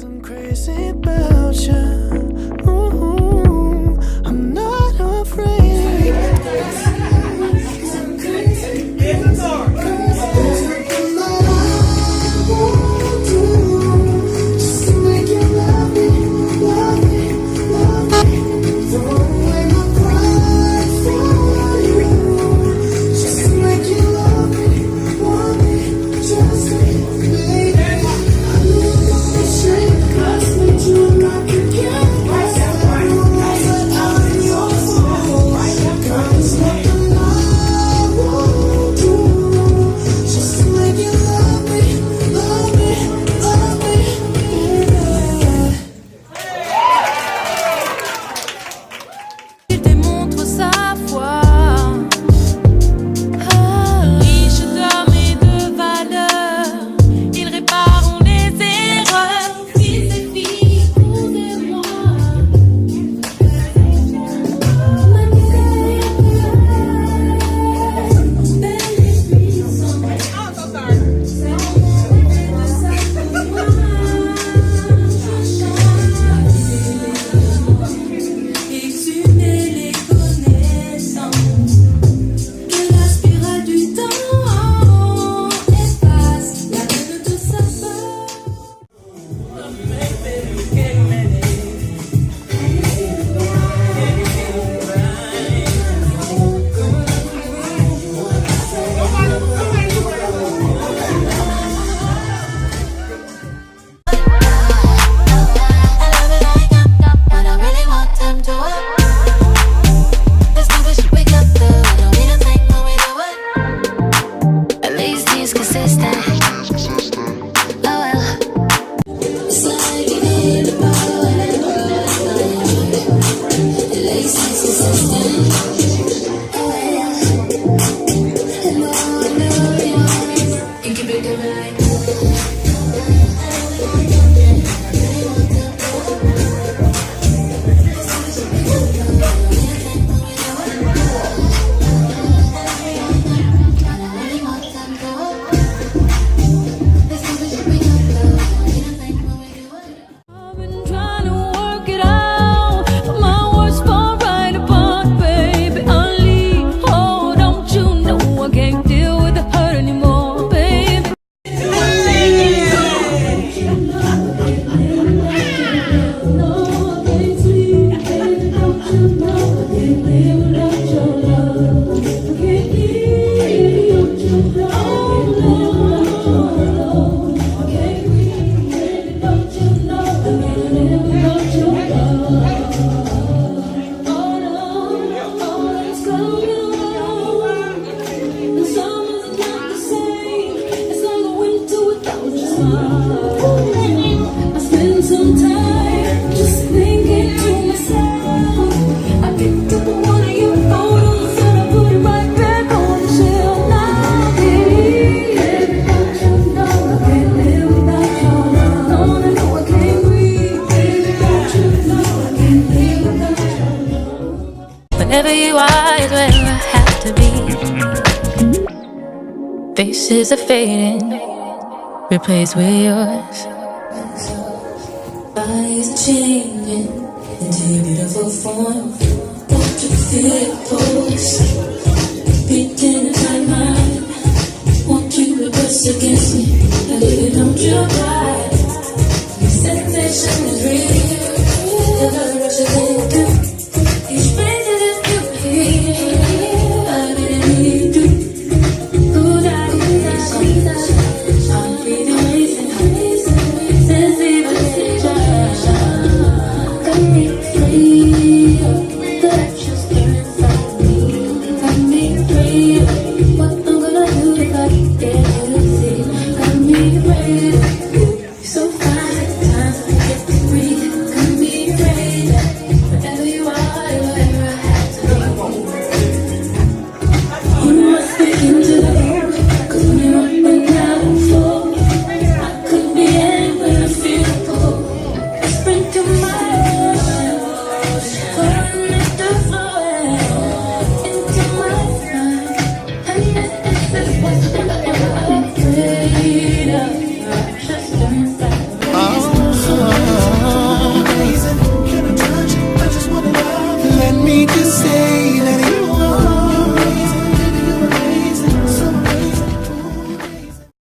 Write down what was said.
I'm crazy about you. Ooh, I'm not afraid. I'm crazy. Just to make you love me, love me, love me. Throw away my pride for you. Just to make you love me, want me, just me, baby. I know I'm not ashamed, 'cause with you I'm not forgetting. I spend some time just thinking to myself. I picked up one of your photos and I put it right back on the shelf. Now, baby, don't you know I can't live without your love? No, I can't breathe. Baby, don't you know I can't live without your love? Whenever you are is where I have to be. Faces are fading, replaced with yours. Eyes are changing into your beautiful form. Don't you feel it pulse beating in my mind? Want you to press against me, baby, don't you cry. Your sensation is real, the blood rushes in through. Each breath is you feel, I really need you. say